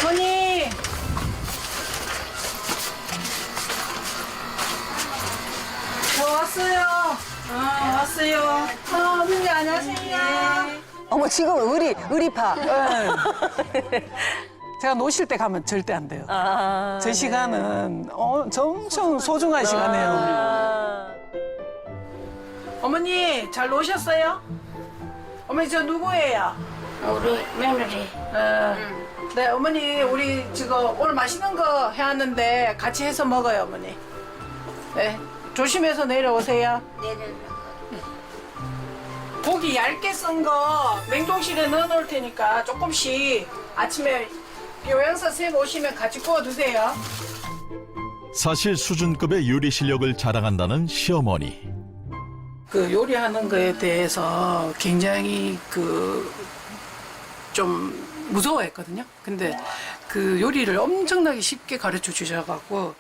어머니. 저 왔어요. 왔어요. 어머니 안녕하세요. 어머 지금 의리파. 제가 노실 때 가면 절대 안 돼요. 아, 제 시간은 엄청 소중한 시간이에요. 어머니 잘 노셨어요? 어머니 저 누구예요? 우리 며느리. 네 어머니 우리 지금 오늘 맛있는 거 해왔는데 같이 해서 먹어요 어머니. 네 조심해서 내려오세요. 고기 얇게 썬 거 냉동실에 넣어놓을 테니까 조금씩 아침에 요양사 쌤 오시면 같이 구워 드세요. 사실 수준급의 요리 실력을 자랑한다는 시어머니. 그 요리하는 거에 대해서 굉장히 좀 무서워했거든요. 근데 그 요리를 엄청나게 쉽게 가르쳐 주셔갖고.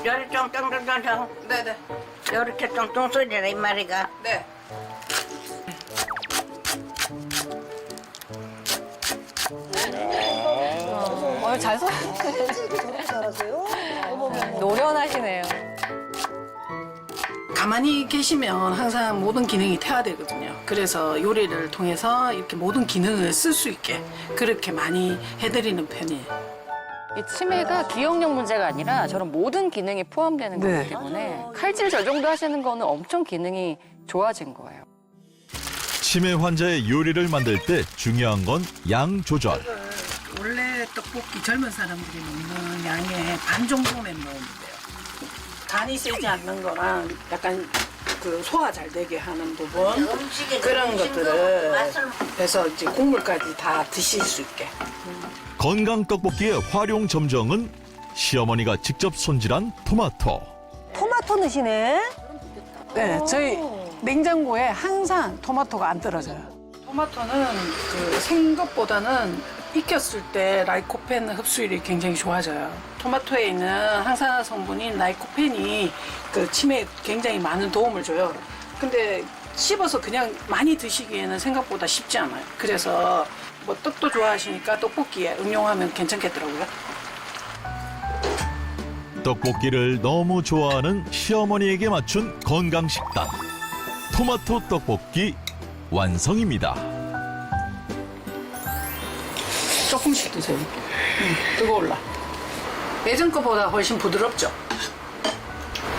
요리 쫑쫑쫑쫑쫑. 네네. 요렇게 쫑쫑 소리라 이 말이가. 네. 잘 써. 노련하시네요. 가만히 계시면 항상 모든 기능이 퇴화되거든요. 그래서 요리를 통해서 이렇게 모든 기능을 쓸 수 있게 그렇게 많이 해드리는 편이에요. 이 치매가 기억력 문제가 아니라 저런 모든 기능이 포함되는 네. 거기 때문에 칼질 저 정도 하시는 거는 엄청 기능이 좋아진 거예요. 치매 환자의 요리를 만들 때 중요한 건 양 조절. 원래 떡볶이 젊은 사람들이 먹는 양의 반 정도만 넣으면 돼요. 간이 세지 않는 거랑 약간 그 소화 잘 되게 하는 부분 그런 것들을 해서 이제 국물까지 다 드실 수 있게. 건강 떡볶이의 활용 점정은 시어머니가 직접 손질한 토마토. 토마토 넣으시네. 네, 저희 냉장고에 항상 토마토가 안 떨어져요. 토마토는 그 생것보다는 익혔을 때 라이코펜 흡수율이 굉장히 좋아져요. 토마토에 있는 항산화 성분인 라이코펜이 그 치매에 굉장히 많은 도움을 줘요. 근데 씹어서 그냥 많이 드시기에는 생각보다 쉽지 않아요. 그래서 뭐 떡도 좋아하시니까 떡볶이에 응용하면 괜찮겠더라고요. 떡볶이를 너무 좋아하는 시어머니에게 맞춘 건강 식단. 토마토 떡볶이 완성입니다. 조금씩 드세요. 뜨거울라. 예전 거보다 훨씬 부드럽죠?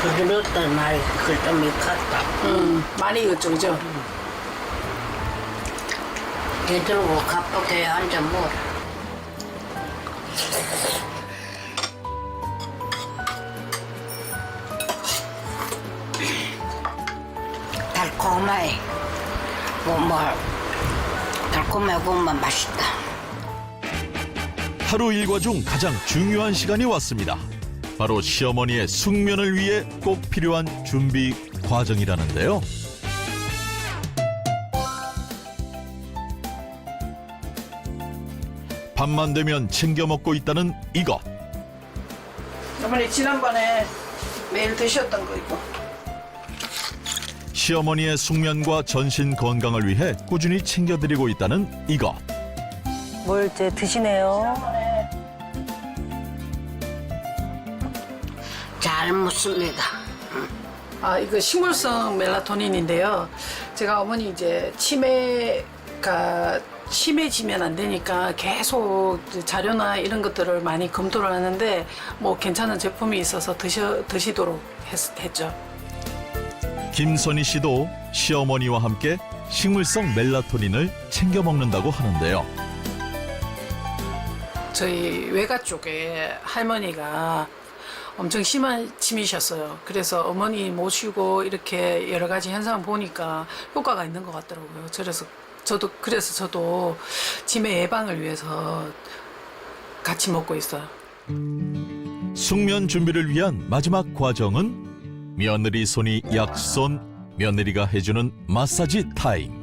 부드럽단 말이 그걸 좀 익었다. 많이 익었죠, 그죠? 개 들고 가쁘게 앉아 먹어라. 달콤해. 달콤하고 맛있다. 하루 일과 중 가장 중요한 시간이 왔습니다. 바로 시어머니의 숙면을 위해 꼭 필요한 준비 과정이라는데요. 밤만 되면 챙겨 먹고 있다는 이것. 어머니 지난번에 매일 드셨던 거 이거. 시어머니의 숙면과 전신 건강을 위해 꾸준히 챙겨드리고 있다는 이것. 뭘 이제 드시네요. 잘 먹습니다. 아 이거 식물성 멜라토닌인데요. 제가 어머니 이제 치매지면 안 되니까 계속 자료나 이런 것들을 많이 검토를 하는데 뭐 괜찮은 제품이 있어서 드시도록 했죠. 김선희 씨도 시어머니와 함께 식물성 멜라토닌을 챙겨 먹는다고 하는데요. 저희 외가 쪽에 할머니가 엄청 심한 치매셨어요. 그래서 어머니 모시고 이렇게 여러 가지 현상을 보니까 효과가 있는 것 같더라고요. 그래서 저도 치매 예방을 위해서 같이 먹고 있어요. 숙면 준비를 위한 마지막 과정은 며느리 손이 약손, 며느리가 해주는 마사지 타임.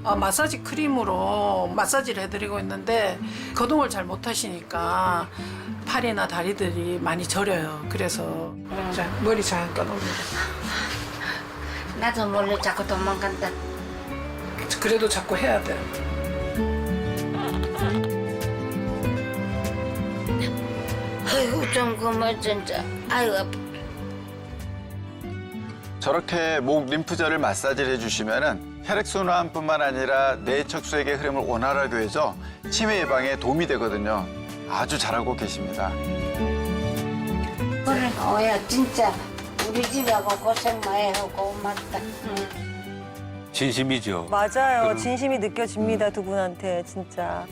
마사지 크림으로 마사지를 해드리고 있는데 거동을 잘 못하시니까 팔이나 다리들이 많이 저려요. 그래서 자, 머리 잠깐 올려요. 나도 몰래 자꾸 도망간다. 그래도 자꾸 해야 돼요. 아이고 좀 그만 진짜. 아이고 아파. 저렇게 목 림프절을 마사지를 해주시면은 혈액순환뿐만 아니라 뇌 척수액의 흐름을 원활하게 해서 치매 예방에 도움이 되거든요. 아주 잘하고 계십니다. 그래 어야 진짜 우리 집하고 고생 많이 하고 고맙다. 진심이죠. 맞아요. 진심이 느껴집니다, 두 분한테, 진짜.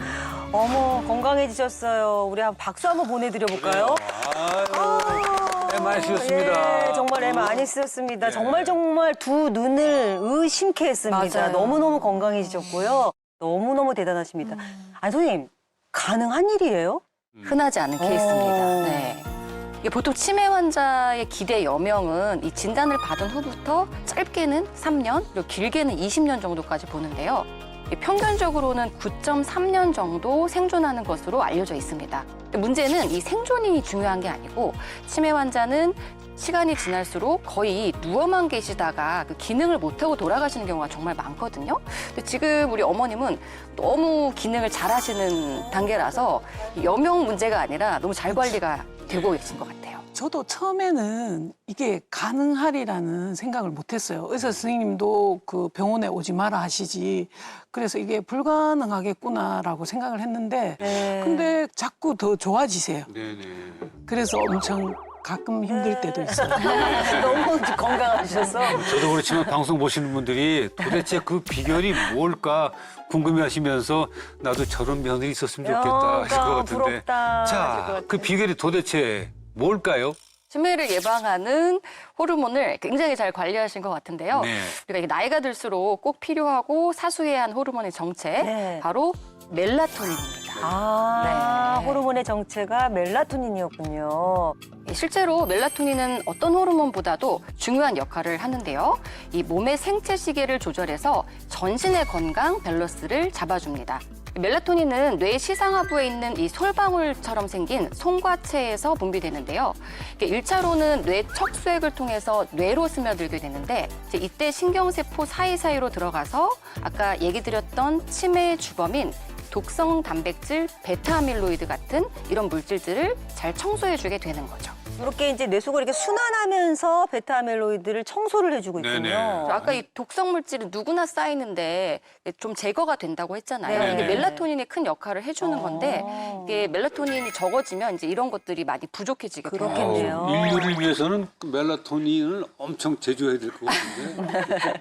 어머, 건강해지셨어요. 우리 박수 한번 보내드려볼까요? 아유, 애 많이 쓰셨습니다. 예, 정말 애 많이 쓰셨습니다. 정말 두 눈을 의심케 했습니다. 맞아요. 너무너무 건강해지셨고요. 너무너무 대단하십니다. 아니, 선생님, 가능한 일이에요? 흔하지 않은 케이스입니다. 네. 이게 보통 치매 환자의 기대 여명은 이 진단을 받은 후부터 짧게는 3년, 그리고 길게는 20년 정도까지 보는데요. 평균적으로는 9.3년 정도 생존하는 것으로 알려져 있습니다. 근데 문제는 이 생존이 중요한 게 아니고 치매 환자는 시간이 지날수록 거의 누워만 계시다가 그 기능을 못하고 돌아가시는 경우가 정말 많거든요. 근데 지금 우리 어머님은 너무 기능을 잘하시는 단계라서 여명 문제가 아니라 너무 잘 관리가 되고 계신 것 같아요. 저도 처음에는 이게 가능하리라는 생각을 못했어요. 의사 선생님도 그 병원에 오지 마라 하시지. 그래서 이게 불가능하겠구나라고 생각을 했는데 네. 근데 자꾸 더 좋아지세요. 네네. 그래서 엄청 가끔 힘들 때도 있어요. 너무 건강하셔서. 저도 그렇지만 방송 보시는 분들이 도대체 그 비결이 뭘까 궁금해하시면서 나도 저런 며느리 있었으면 좋겠다 하실 것 같은데. 부럽다. 자, 그 비결이 도대체 뭘까요? 치매를 예방하는 호르몬을 굉장히 잘 관리하신 것 같은데요. 네. 우리가 이게 나이가 들수록 꼭 필요하고 사수해야 한 호르몬의 정체, 네. 바로 멜라토닌입니다. 아, 네. 호르몬의 정체가 멜라토닌이었군요. 실제로 멜라토닌은 어떤 호르몬보다도 중요한 역할을 하는데요. 이 몸의 생체 시계를 조절해서 전신의 건강 밸런스를 잡아줍니다. 멜라토닌은 뇌 시상하부에 있는 이 솔방울처럼 생긴 송과체에서 분비되는데요. 이게 1차로는 뇌 척수액을 통해서 뇌로 스며들게 되는데 이제 이때 신경세포 사이사이로 들어가서 아까 얘기 드렸던 치매의 주범인 독성 단백질 베타아밀로이드 같은 이런 물질들을 잘 청소해주게 되는 거죠. 이렇게 이제 뇌 속을 이렇게 순환하면서 베타아밀로이드를 청소를 해주고 있군요. 네네. 아까 이 독성 물질은 누구나 쌓이는데 좀 제거가 된다고 했잖아요. 네. 이게 멜라토닌이 큰 역할을 해주는 건데 이게 멜라토닌이 적어지면 이제 이런 것들이 많이 부족해지게 돼요. 그렇겠네요. 인류를 위해서는 그 멜라토닌을 엄청 제조해야 될 것 같은데.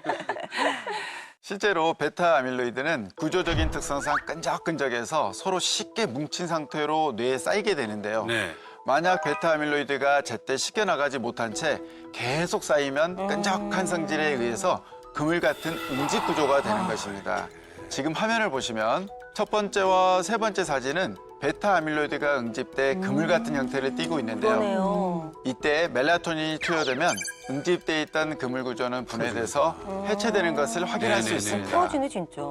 실제로 베타 아밀로이드는 구조적인 특성상 끈적끈적해서 서로 쉽게 뭉친 상태로 뇌에 쌓이게 되는데요. 네. 만약 베타 아밀로이드가 제때 씻겨나가지 못한 채 계속 쌓이면 끈적한 성질에 의해서 그물 같은 응집 구조가 되는 것입니다. 지금 화면을 보시면 첫 번째와 세 번째 사진은 베타 아밀로이드가 응집돼 그물 같은 형태를 띠고 있는데요. 그러네요. 이때 멜라토닌이 투여되면 응집돼 있던 그물 구조는 분해돼서 해체되는 것을 확인할 수 네네네. 있습니다. 풀어지네, 진짜.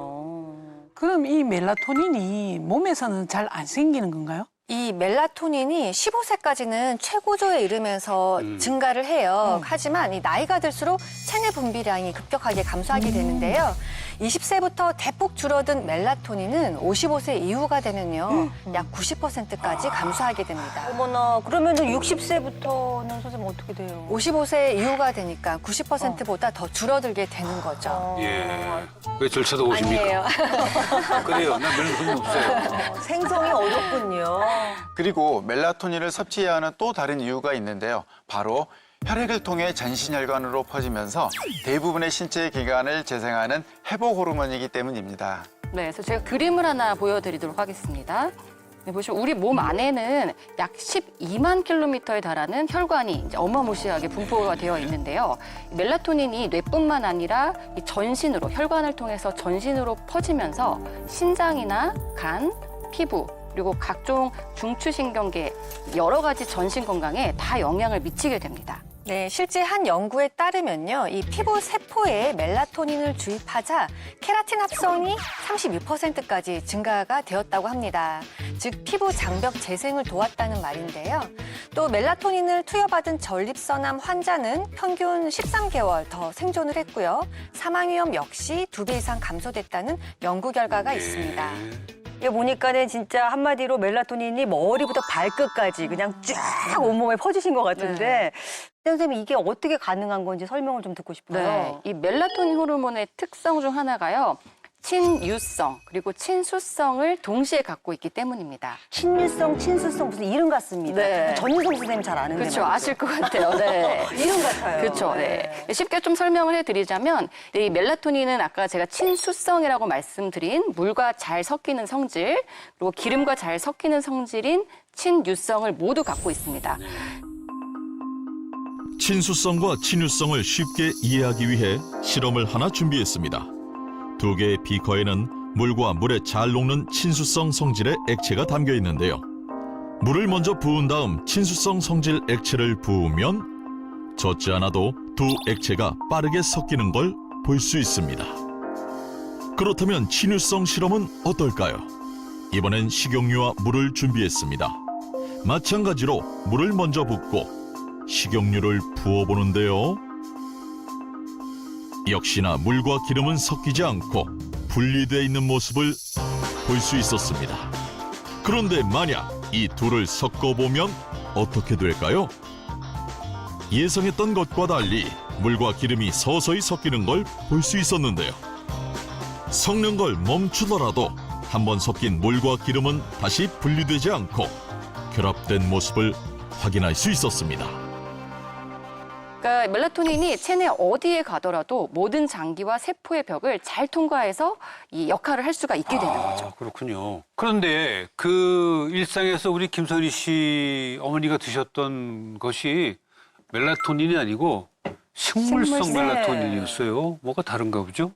그럼 이 멜라토닌이 몸에서는 잘 안 생기는 건가요? 이 멜라토닌이 15세까지는 최고조에 이르면서 증가를 해요. 하지만 이 나이가 들수록 체내 분비량이 급격하게 감소하게 되는데요. 20세부터 대폭 줄어든 멜라토닌은 55세 이후가 되면요. 약 90%까지 감소하게 됩니다. 어머나, 그러면 60세부터는 선생님 어떻게 돼요? 55세 이후가 되니까 90%보다 더 줄어들게 되는 거죠. 예. 왜 절차도 오십니까? 아니에요. 그래요. 나 멜라토닌 없어요. 생성이 어렵군요. 그리고 멜라토닌을 섭취해야 하는 또 다른 이유가 있는데요. 바로 혈액을 통해 전신혈관으로 퍼지면서 대부분의 신체 기관을 재생하는 회복 호르몬이기 때문입니다. 네, 그래서 제가 그림을 하나 보여드리도록 하겠습니다. 네, 보시면 우리 몸 안에는 약 12만 킬로미터에 달하는 혈관이 이제 어마무시하게 분포가 되어 있는데요. 멜라토닌이 뇌뿐만 아니라 이 전신으로 혈관을 통해서 전신으로 퍼지면서 신장이나 간, 피부 그리고 각종 중추신경계 여러 가지 전신 건강에 다 영향을 미치게 됩니다. 네, 실제 한 연구에 따르면요, 이 피부 세포에 멜라토닌을 주입하자 케라틴 합성이 32%까지 증가가 되었다고 합니다. 즉, 피부 장벽 재생을 도왔다는 말인데요. 또 멜라토닌을 투여받은 전립선암 환자는 평균 13개월 더 생존을 했고요. 사망 위험 역시 2배 이상 감소됐다는 연구 결과가 있습니다. 이거 보니까는 진짜 한마디로 멜라토닌이 머리부터 발끝까지 그냥 쫙 온몸에 퍼지신 것 같은데 선생님 이게 어떻게 가능한 건지 설명을 좀 듣고 싶어요. 네, 이 멜라토닌 호르몬의 특성 중 하나가요. 친유성 그리고 친수성을 동시에 갖고 있기 때문입니다. 친유성, 친수성 무슨 이름 같습니다. 네. 전유성 선생님 잘 아는데 그렇죠, 말이죠. 아실 것 같아요. 네. 이름 같아요. 그렇죠. 네. 쉽게 좀 설명을 해드리자면 이 멜라토닌은 아까 제가 친수성이라고 말씀드린 물과 잘 섞이는 성질 그리고 기름과 잘 섞이는 성질인 친유성을 모두 갖고 있습니다. 친수성과 친유성을 쉽게 이해하기 위해 실험을 하나 준비했습니다. 2개의 비커에는 물과 물에 잘 녹는 친수성 성질의 액체가 담겨 있는데요. 물을 먼저 부은 다음 친수성 성질 액체를 부으면 젖지 않아도 두 액체가 빠르게 섞이는 걸 볼 수 있습니다. 그렇다면 친유성 실험은 어떨까요? 이번엔 식용유와 물을 준비했습니다. 마찬가지로 물을 먼저 붓고 식용유를 부어보는데요. 역시나 물과 기름은 섞이지 않고 분리되어 있는 모습을 볼 수 있었습니다. 그런데 만약 이 둘을 섞어보면 어떻게 될까요? 예상했던 것과 달리 물과 기름이 서서히 섞이는 걸 볼 수 있었는데요. 섞는 걸 멈추더라도 한번 섞인 물과 기름은 다시 분리되지 않고 결합된 모습을 확인할 수 있었습니다. 그러니까 멜라토닌이 체내 어디에 가더라도 모든 장기와 세포의 벽을 잘 통과해서 이 역할을 할 수가 있게 되는 거죠. 그렇군요. 그런데 그 일상에서 우리 김선희 씨 어머니가 드셨던 것이 멜라토닌이 아니고 식물성 식물성. 멜라토닌이었어요. 뭐가 다른가 보죠?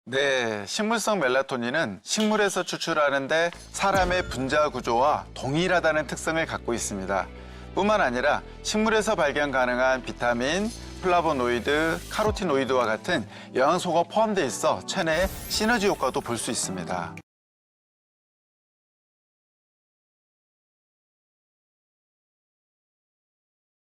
네, 식물성 멜라토닌은 식물에서 추출하는데 사람의 분자 구조와 동일하다는 특성을 갖고 있습니다. 뿐만 아니라 식물에서 발견 가능한 비타민, 플라보노이드, 카로티노이드와 같은 영양소가 포함되어 있어 체내의 시너지 효과도 볼 수 있습니다.